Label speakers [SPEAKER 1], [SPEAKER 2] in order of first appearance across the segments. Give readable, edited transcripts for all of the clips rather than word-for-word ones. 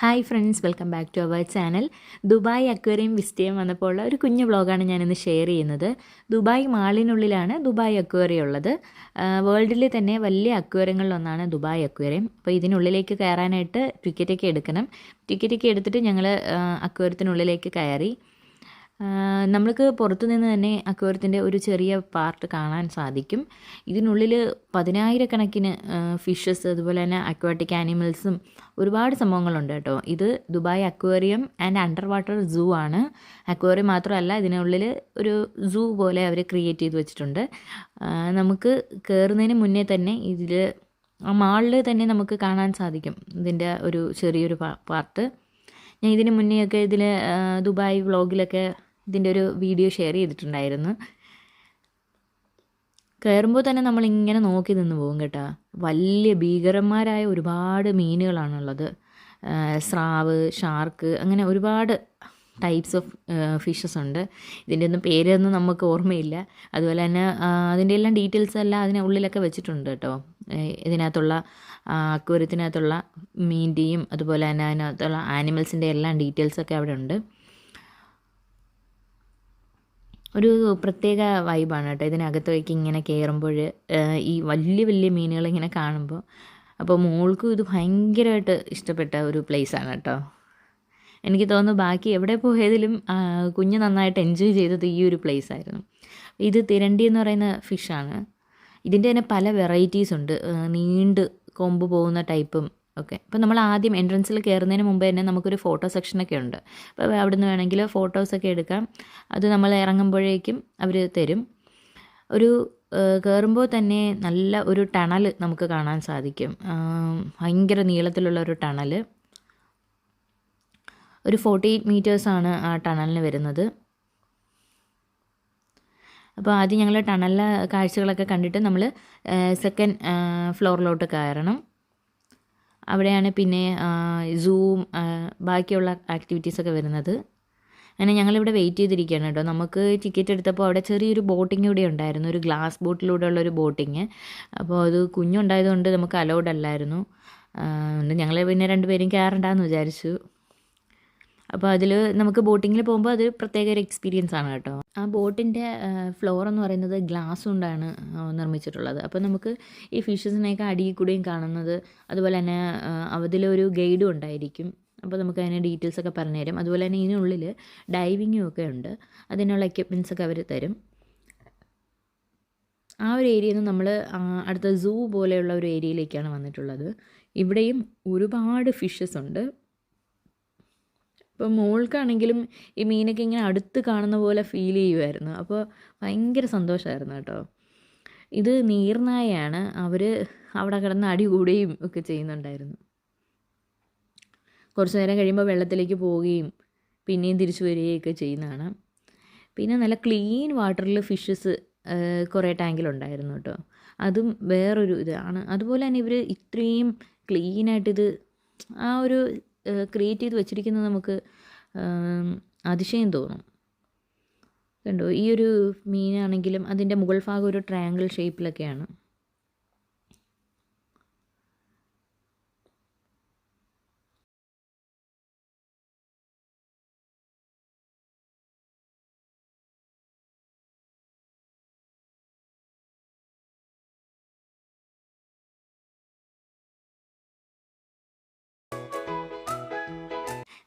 [SPEAKER 1] Hi friends, welcome back to our channel. Dubai aquarium visit ചെയ്യാൻ വന്നപ്പോൾ ഉള്ള ഒരു കുഞ്ഞു വ്ളോഗാണ് ഞാനിന്ന് ഷെയർ ചെയ്യുന്നത്. ദുബായ് മാളിനുള്ളിലാണ് ദുബായ് അക്വേറിയം ഉള്ളത്. വേൾഡിലെ തന്നെ വലിയ അക്വേറിയങ്ങളിലൊന്നാണ് ദുബായ് അക്വേറിയം. അപ്പോൾ ഇതിനുള്ളിലേക്ക് കയറാനായിട്ട് ടിക്കറ്റൊക്കെ എടുക്കണം. ടിക്കറ്റൊക്കെ എടുത്തിട്ട് ഞങ്ങൾ അക്വേറിയത്തിനുള്ളിലേക്ക് കയറി. നമ്മൾക്ക് പുറത്തു നിന്ന് തന്നെ അക്വേറിയത്തിൻ്റെ ഒരു ചെറിയ പാർട്ട് കാണാൻ സാധിക്കും. ഇതിനുള്ളിൽ 10,000 ഫിഷസ്, അതുപോലെ തന്നെ അക്വാട്ടിക് ആനിമൽസും ഒരുപാട് സംഭവങ്ങളുണ്ട് കേട്ടോ. ഇത് Dubai aquarium and under water zoo ആണ്. അക്വേറിയം മാത്രമല്ല, ഇതിനുള്ളിൽ ഒരു സൂ പോലെ അവർ ക്രിയേറ്റ് ചെയ്ത് വെച്ചിട്ടുണ്ട്. നമുക്ക് കയറുന്നതിന് മുന്നേ തന്നെ ഇതിൽ ആ മാളിൽ തന്നെ നമുക്ക് കാണാൻ സാധിക്കും ഇതിൻ്റെ ഒരു ചെറിയൊരു പാർട്ട്. ഞാൻ ഇതിന് മുന്നേയൊക്കെ ഇതിൽ ദുബായ് വ്ളോഗിലൊക്കെ ഇതിൻ്റെ ഒരു വീഡിയോ ഷെയർ ചെയ്തിട്ടുണ്ടായിരുന്നു. കയറുമ്പോൾ തന്നെ നമ്മളിങ്ങനെ നോക്കി നിന്ന് പോകും കേട്ടോ. വലിയ ഭീകരന്മാരായ ഒരുപാട് മീനുകളാണുള്ളത്. സ്രാവ്, ഷാർക്ക്, അങ്ങനെ ഒരുപാട് ടൈപ്സ് ഓഫ് ഫിഷസ് ഉണ്ട്. ഇതിൻ്റെ ഒന്നും പേരൊന്നും നമുക്ക് ഓർമ്മയില്ല. അതുപോലെ തന്നെ അതിൻ്റെ എല്ലാം ഡീറ്റെയിൽസ് എല്ലാം അതിനുള്ളിലൊക്കെ വെച്ചിട്ടുണ്ട് കേട്ടോ. ഇതിനകത്തുള്ള അക്വേറിയത്തിനകത്തുള്ള മീൻ്റെയും അതുപോലെ തന്നെ അതിനകത്തുള്ള ആനിമൽസിൻ്റെ എല്ലാം ഡീറ്റെയിൽസൊക്കെ അവിടെ ഉണ്ട്. ഒരു പ്രത്യേക വൈബാണ് കേട്ടോ ഇതിനകത്തേക്ക് ഇങ്ങനെ കയറുമ്പോൾ, ഈ വലിയ വലിയ മീനുകളിങ്ങനെ കാണുമ്പോൾ. അപ്പോൾ മോൾക്കും ഇത് ഭയങ്കരമായിട്ട് ഇഷ്ടപ്പെട്ട ഒരു പ്ലേസാണ് കേട്ടോ. എനിക്ക് തോന്നുന്നു ബാക്കി എവിടെ പോയതിലും കുഞ്ഞ് നന്നായിട്ട് എൻജോയ് ചെയ്തത് ഈ ഒരു പ്ലേസ് ആയിരുന്നു. ഇത് തിരണ്ടി എന്ന് പറയുന്ന ഫിഷാണ്. ഇതിൻ്റെ തന്നെ പല വെറൈറ്റീസ് ഉണ്ട്, നീണ്ട് കൊമ്പ് പോകുന്ന ടൈപ്പും ഒക്കെ. അപ്പോൾ നമ്മൾ ആദ്യം എൻട്രൻസിൽ കയറുന്നതിന് മുമ്പ് തന്നെ നമുക്കൊരു ഫോട്ടോ സെക്ഷനൊക്കെ ഉണ്ട്. അപ്പോൾ അവിടെ നിന്ന് വേണമെങ്കിൽ ഫോട്ടോസൊക്കെ എടുക്കാം. അത് നമ്മൾ ഇറങ്ങുമ്പോഴേക്കും അവർ തരും. ഒരു കയറുമ്പോൾ തന്നെ നല്ല ഒരു ടണൽ നമുക്ക് കാണാൻ സാധിക്കും. ഭയങ്കര നീളത്തിലുള്ള ഒരു ടണൽ. ഒരു 48 മീറ്റേഴ്സാണ് ആ ടണലിന് വരുന്നത്. അപ്പോൾ ആദ്യം ഞങ്ങൾ ടണലിലെ കാഴ്ചകളൊക്കെ കണ്ടിട്ട് നമ്മൾ സെക്കൻഡ് ഫ്ലോറിലോട്ട് കയറണം. അവിടെയാണ് പിന്നെ സൂം ബാക്കിയുള്ള ആക്ടിവിറ്റീസൊക്കെ വരുന്നത്. അങ്ങനെ ഞങ്ങളിവിടെ വെയിറ്റ് ചെയ്തിരിക്കുകയാണ് കേട്ടോ. നമുക്ക് ടിക്കറ്റ് എടുത്തപ്പോൾ അവിടെ ചെറിയൊരു ബോട്ടിംഗ് കൂടി ഉണ്ടായിരുന്നു, ഒരു ഗ്ലാസ് ബോട്ടിലൂടെ ഉള്ളൊരു ബോട്ടിങ്. അപ്പോൾ അത് കുഞ്ഞുണ്ടായതുകൊണ്ട് നമുക്ക് അലൗഡ് അല്ലായിരുന്നു. ഞങ്ങൾ പിന്നെ 2 പേരും കയറണ്ടെന്ന് വിചാരിച്ചു. അപ്പോൾ അതിൽ നമുക്ക് ബോട്ടിങ്ങിൽ പോകുമ്പോൾ അത് പ്രത്യേക ഒരു എക്സ്പീരിയൻസ് ആണ് കേട്ടോ. ആ ബോട്ടിൻ്റെ ഫ്ലോർ എന്ന് പറയുന്നത് ഗ്ലാസ് കൊണ്ടാണ് നിർമ്മിച്ചിട്ടുള്ളത്. അപ്പോൾ നമുക്ക് ഈ ഫിഷസിനെയൊക്കെ അടിയിൽ കൂടെയും കാണുന്നത്. അതുപോലെ തന്നെ അതിലൊരു ഗൈഡും ഉണ്ടായിരിക്കും. അപ്പോൾ നമുക്ക് അതിൻ്റെ ഡീറ്റെയിൽസൊക്കെ പറഞ്ഞു തരും. അതുപോലെ തന്നെ ഇതിനുള്ളിൽ ഡൈവിങ്ങും ഒക്കെ ഉണ്ട്. അതിനുള്ള എക്യുപ്മെൻറ്റ്സൊക്കെ അവർ തരും. ആ ഒരു ഏരിയയിൽ നിന്ന് നമ്മൾ അടുത്ത സൂ പോലെയുള്ള ഒരു ഏരിയയിലേക്കാണ് വന്നിട്ടുള്ളത്. ഇവിടെയും ഒരുപാട് ഫിഷസ് ഉണ്ട്. ഇപ്പോൾ മോൾക്കാണെങ്കിലും ഈ മീനൊക്കെ ഇങ്ങനെ അടുത്ത് കാണുന്ന പോലെ ഫീൽ ചെയ്യുമായിരുന്നു. അപ്പോൾ ഭയങ്കര സന്തോഷമായിരുന്നു കേട്ടോ. ഇത് നീർനായയാണ്. അവർ അവിടെ കിടന്ന് അടി കൂടുകയും ഒക്കെ ചെയ്യുന്നുണ്ടായിരുന്നു. കുറച്ച് നേരം കഴിയുമ്പോൾ വെള്ളത്തിലേക്ക് പോവുകയും പിന്നെയും തിരിച്ചു വരികയൊക്കെ ചെയ്യുന്നതാണ്. പിന്നെ നല്ല ക്ലീൻ വാട്ടറിൽ ഫിഷസ് കുറേ ടാങ്കിലുണ്ടായിരുന്നു കേട്ടോ. അതും വേറൊരു ഇതാണ്. അതുപോലെ തന്നെ ഇവർ ഇത്രയും ക്ലീനായിട്ടിത് ആ ഒരു ക്രിയേറ്റ് ചെയ്ത് വെച്ചിരിക്കുന്നത് നമുക്ക് അതിശയം തോന്നും. കണ്ടോ, ഈ ഒരു മീനാണെങ്കിലും അതിൻ്റെ മുകൾ ഭാഗം ഒരു ട്രയാങ്കിൾ ഷേപ്പിലൊക്കെയാണ്.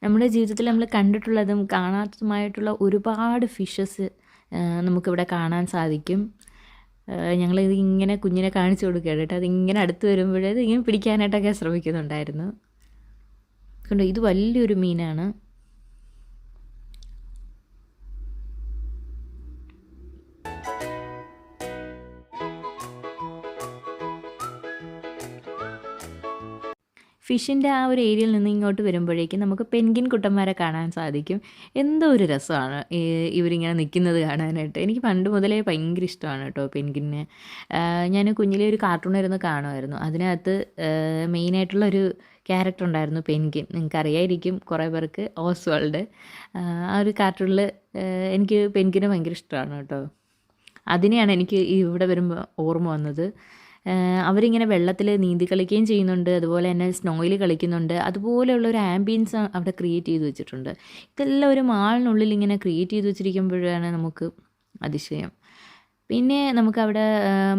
[SPEAKER 1] നമ്മുടെ ജീവിതത്തിൽ നമ്മൾ കണ്ടിട്ടുള്ളതും കാണാത്തതുമായിട്ടുള്ള ഒരുപാട് ഫിഷസ് നമുക്കിവിടെ കാണാൻ സാധിക്കും. ഞങ്ങളിത് ഇങ്ങനെ കുഞ്ഞിനെ കാണിച്ചു കൊടുക്കുകയാണ് കേട്ടോ. അതിങ്ങനെ അടുത്ത് വരുമ്പോഴേ ഇങ്ങനെ പിടിക്കാനായിട്ടൊക്കെ ശ്രമിക്കുന്നുണ്ടായിരുന്നു. കണ്ടോ, ഇത് വലിയൊരു മീനാണ്. ഫിഷിൻ്റെ ആ ഒരു ഏരിയയിൽ നിന്ന് ഇങ്ങോട്ട് വരുമ്പോഴേക്കും നമുക്ക് പെൻഗിൻ കുട്ടന്മാരെ കാണാൻ സാധിക്കും. എന്തോ ഒരു രസമാണ് ഇവരിങ്ങനെ നിൽക്കുന്നത് കാണാനായിട്ട്. എനിക്ക് പണ്ട് മുതലേ ഭയങ്കര ഇഷ്ടമാണ് കേട്ടോ പെൻഗിനെ. ഞാൻ കുഞ്ഞിലെ ഒരു കാർട്ടൂണായിരുന്നു കാണുമായിരുന്നു. അതിനകത്ത് മെയിനായിട്ടുള്ളൊരു ക്യാരക്ടർ ഉണ്ടായിരുന്നു പെൻഗിൻ. നിങ്ങൾക്കറിയായിരിക്കും കുറേ പേർക്ക്, ഓസ്വാൾഡ്. ആ ഒരു കാർട്ടൂണിൽ എനിക്ക് പെൻഗിനെ ഭയങ്കര ഇഷ്ടമാണ് കേട്ടോ. അതിനെയാണ് എനിക്ക് ഇവിടെ വരുമ്പോൾ ഓർമ്മ വന്നത്. അവരിങ്ങനെ വെള്ളത്തിൽ നീന്തി കളിക്കുകയും ചെയ്യുന്നുണ്ട്, അതുപോലെ തന്നെ സ്നോയിൽ കളിക്കുന്നുണ്ട്. അതുപോലെയുള്ള ഒരു ആംബിയൻസ് അവിടെ ക്രിയേറ്റ് ചെയ്ത് വെച്ചിട്ടുണ്ട്. ഇതെല്ലാം ഒരു മാളിനുള്ളിൽ ഇങ്ങനെ ക്രിയേറ്റ് ചെയ്ത് വെച്ചിരിക്കുമ്പോഴാണ് നമുക്ക് അതിശയം. പിന്നെ നമുക്കവിടെ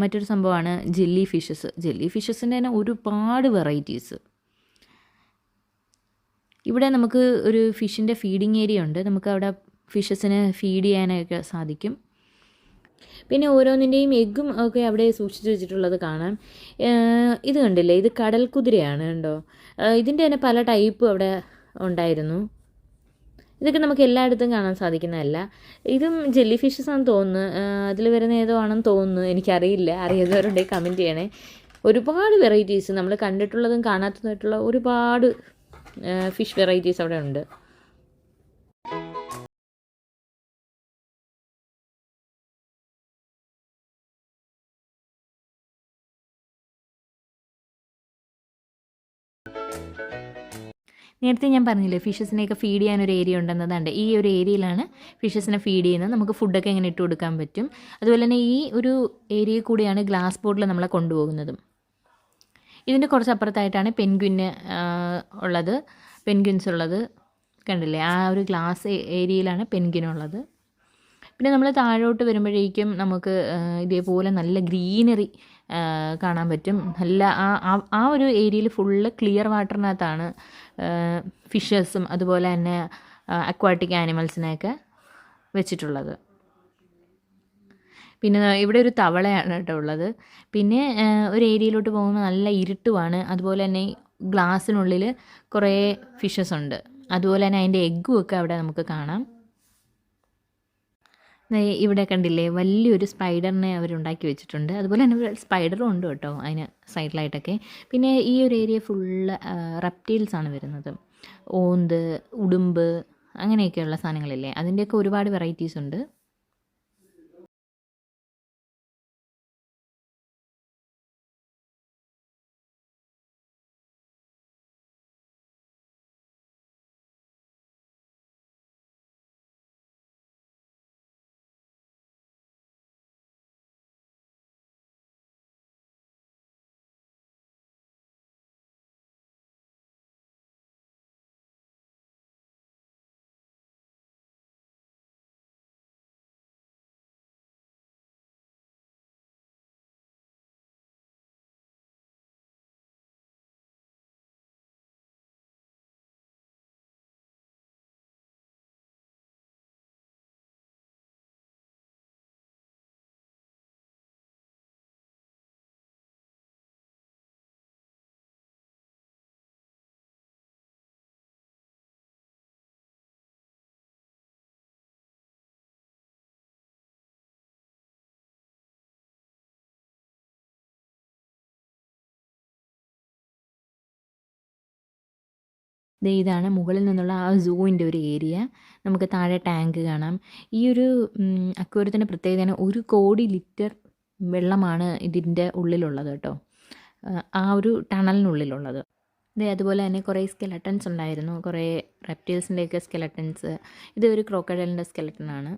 [SPEAKER 1] മറ്റൊരു സംഭവമാണ് ജെല്ലി ഫിഷസ്. ജെല്ലി ഫിഷസിൻ്റെ തന്നെ ഒരുപാട് വെറൈറ്റീസ്. ഇവിടെ നമുക്ക് ഒരു ഫിഷിൻ്റെ ഫീഡിങ് ഏരിയ ഉണ്ട്. നമുക്ക് അവിടെ ഫിഷസിന് ഫീഡ് ചെയ്യാനൊക്കെ സാധിക്കും. പിന്നെ ഓരോന്നിൻ്റെയും എഗ്ഗും ഒക്കെ അവിടെ സൂക്ഷിച്ച് വെച്ചിട്ടുള്ളത് കാണാം. ഇത് കണ്ടില്ലേ, ഇത് കടൽ കുതിരയാണ് കണ്ടോ. ഇതിൻ്റെ തന്നെ പല ടൈപ്പും അവിടെ ഉണ്ടായിരുന്നു. ഇതൊക്കെ നമുക്ക് എല്ലായിടത്തും കാണാൻ സാധിക്കുന്നതല്ല. ഇതും ജെല്ലി ഫിഷസ് ആണെന്ന് തോന്നുന്നു. അതിൽ വരുന്ന ഏതോ ആണെന്ന് തോന്നുന്നു, എനിക്കറിയില്ല. അറിയാത്തവരുണ്ടെങ്കിൽ കമൻറ്റ് ചെയ്യണേ. ഒരുപാട് വെറൈറ്റീസ്, നമ്മൾ കണ്ടിട്ടുള്ളതും കാണാത്തതായിട്ടുള്ള ഒരുപാട് ഫിഷ് വെറൈറ്റീസ് അവിടെ ഉണ്ട്. നേരത്തെ ഞാൻ പറഞ്ഞില്ലേ ഫിഷസിനെയൊക്കെ ഫീഡ് ചെയ്യാൻ ഒരു ഏരിയ ഉണ്ടെന്നതാണ്ട്. ഈ ഒരു ഏരിയയിലാണ് ഫിഷസിനെ ഫീഡ് ചെയ്യുന്നത്. നമുക്ക് ഫുഡൊക്കെ ഇങ്ങനെ ഇട്ട് കൊടുക്കാൻ പറ്റും. അതുപോലെ തന്നെ ഈ ഒരു ഏരിയയിൽ കൂടിയാണ് ഗ്ലാസ് ബോട്ടിൽ നമ്മളെ കൊണ്ടുപോകുന്നതും. ഇതിൻ്റെ കുറച്ച് അപ്പുറത്തായിട്ടാണ് പെൻഗ്വിന് ഉള്ളത്, പെൻഗ്വിൻസ് ഉള്ളത്. കണ്ടില്ലേ, ആ ഒരു ഗ്ലാസ് ഏരിയയിലാണ് പെൻഗ്വിനുള്ളത്. പിന്നെ നമ്മൾ താഴോട്ട് വരുമ്പോഴേക്കും നമുക്ക് ഇതേപോലെ നല്ല ഗ്രീനറി കാണാൻ പറ്റും. നല്ല ആ ഒരു ഏരിയയിൽ ഫുള്ള് ക്ലിയർ വാട്ടറിനകത്താണ് ഫിഷസും അതുപോലെ തന്നെ അക്വാട്ടിക് ആനിമൽസിനെയൊക്കെ വെച്ചിട്ടുള്ളത്. പിന്നെ ഇവിടെ ഒരു തവളയാണ് കേട്ടോ ഉള്ളത്. പിന്നെ ഒരു ഏരിയയിലോട്ട് പോകുമ്പോൾ നല്ല ഇരുട്ടുമാണ്. അതുപോലെ തന്നെ ഗ്ലാസ്സിനുള്ളിൽ കുറേ ഫിഷസ് ഉണ്ട്. അതുപോലെ തന്നെ അതിൻ്റെ എഗ്ഗും ഒക്കെ അവിടെ നമുക്ക് കാണാം. ഇവിടെ കണ്ടില്ലേ, വലിയൊരു സ്പൈഡറിനെ അവരുണ്ടാക്കി വെച്ചിട്ടുണ്ട്. അതുപോലെ തന്നെ സ്പൈഡറും ഉണ്ട് കേട്ടോ അതിന് സൈഡിലായിട്ടൊക്കെ. പിന്നെ ഈ ഒരു ഏരിയ ഫുള്ള് റെപ്റ്റൈൽസാണ് വരുന്നത്. ഓന്ത്, ഉടുമ്പ്, അങ്ങനെയൊക്കെയുള്ള സാധനങ്ങളില്ലേ, അതിൻ്റെയൊക്കെ ഒരുപാട് വെറൈറ്റീസ് ഉണ്ട്. ഇതാണ് മുകളിൽ നിന്നുള്ള ആ സൂവിൻ്റെ ഒരു ഏരിയ. നമുക്ക് താഴെ ടാങ്ക് കാണാം. ഈ ഒരു അക്വേറിയത്തിൻ്റെ പ്രത്യേകത 1 കോടി ലിറ്റർ വെള്ളമാണ് ഇതിൻ്റെ ഉള്ളിലുള്ളത് കേട്ടോ, ആ ഒരു ടണലിനുള്ളിലുള്ളത്. അതുപോലെ തന്നെ കുറേ സ്കെലട്ടൻസ് ഉണ്ടായിരുന്നു, കുറേ റെപ്റ്റൈൽസിൻ്റെയൊക്കെ സ്കെലട്ടൻസ്. ഇത് ഒരു ക്രോക്കഡൈലിൻ്റെ സ്കെലട്ടനാണ്.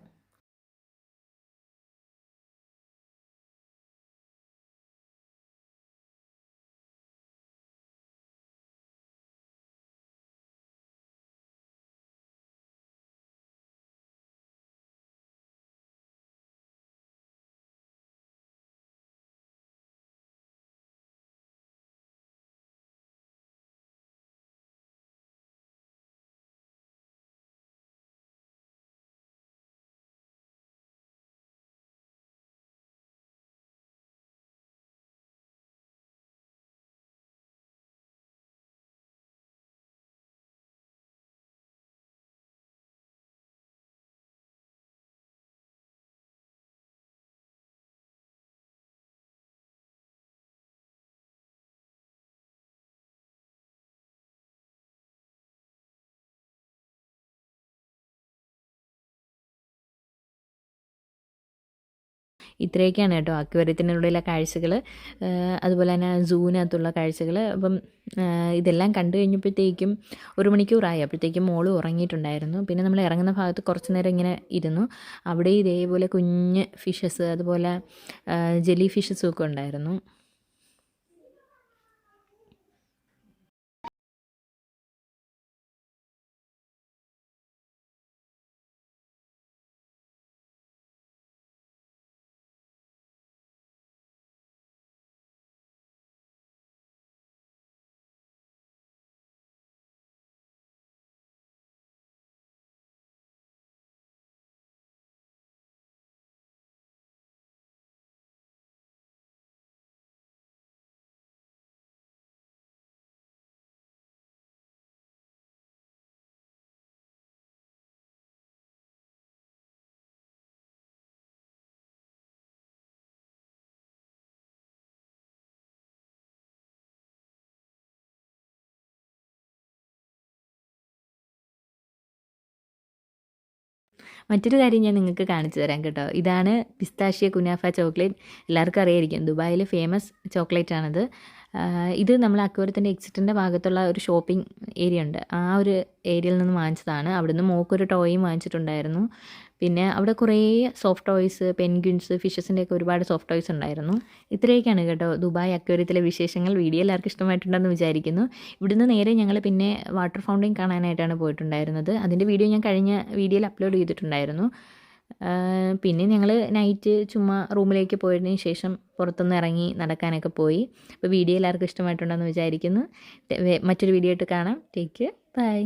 [SPEAKER 1] ഇത്രയൊക്കെയാണ് കേട്ടോ അക്വേറിയത്തിനുള്ളിലെ കാഴ്ചകൾ, അതുപോലെ തന്നെ സൂവിനകത്തുള്ള കാഴ്ചകൾ. അപ്പം ഇതെല്ലാം കണ്ടു കഴിഞ്ഞപ്പോഴത്തേക്കും 1 മണിക്കൂറായി. അപ്പോഴത്തേക്കും മോള് ഉറങ്ങിയിട്ടുണ്ടായിരുന്നു. പിന്നെ നമ്മൾ ഇറങ്ങുന്ന ഭാഗത്ത് കുറച്ച് നേരം ഇങ്ങനെ ഇരുന്നു. അവിടെ ഇതേപോലെ കുഞ്ഞ് ഫിഷസ്, അതുപോലെ ജെല്ലി ഫിഷസും ഒക്കെ ഉണ്ടായിരുന്നു. മറ്റൊരു കാര്യം ഞാൻ നിങ്ങൾക്ക് കാണിച്ചു തരാം കേട്ടോ. ഇതാണ് പിസ്താഷ്യ കുനാഫ ചോക്ലേറ്റ്. എല്ലാവർക്കും അറിയായിരിക്കും, ദുബായിലെ ഫേമസ് ചോക്ലേറ്റ് ആണിത്. ഇത് നമ്മൾ അക്വേറിയത്തിൻ്റെ എക്സിറ്റിൻ്റെ ഭാഗത്തുള്ള ഒരു ഷോപ്പിംഗ് ഏരിയ ഉണ്ട്, ആ ഒരു ഏരിയയിൽ നിന്ന് വാങ്ങിച്ചതാണ്. അവിടുന്ന് മോക്കൊരു ടോയും വാങ്ങിച്ചിട്ടുണ്ടായിരുന്നു. പിന്നെ അവിടെ കുറേ സോഫ്റ്റ് ടോയ്സ്, പെൻഗ്വിൻസ്, ഫിഷസിൻ്റെയൊക്കെ ഒരുപാട് സോഫ്റ്റ് ടോയ്സ് ഉണ്ടായിരുന്നു. ഇത്രയൊക്കെയാണ് കേട്ടോ ദുബായ് അക്വേറിയത്തിലെ വിശേഷങ്ങൾ. വീഡിയോ എല്ലാവർക്കും ഇഷ്ടമായിട്ടുണ്ടെന്ന് വിചാരിക്കുന്നു. ഇവിടുന്ന് നേരെ ഞങ്ങൾ പിന്നെ വാട്ടർ ഫൗണ്ടെയിൻ കാണാനായിട്ടാണ് പോയിട്ടുണ്ടായിരുന്നത്. അതിൻ്റെ വീഡിയോ ഞാൻ കഴിഞ്ഞ വീഡിയോയിൽ അപ്ലോഡ് ചെയ്തിട്ടുണ്ടായിരുന്നു. പിന്നെ ഞങ്ങൾ നൈറ്റ് ചുമ്മാ റൂമിലേക്ക് പോയതിന് ശേഷം പുറത്തുനിന്ന് ഇറങ്ങി നടക്കാനൊക്കെ പോയി. അപ്പോൾ വീഡിയോ എല്ലാവർക്കും ഇഷ്ടമായിട്ടുണ്ടെന്ന് വിചാരിക്കുന്നു. മറ്റൊരു വീഡിയോ ആയിട്ട് കാണാം. Take care, by.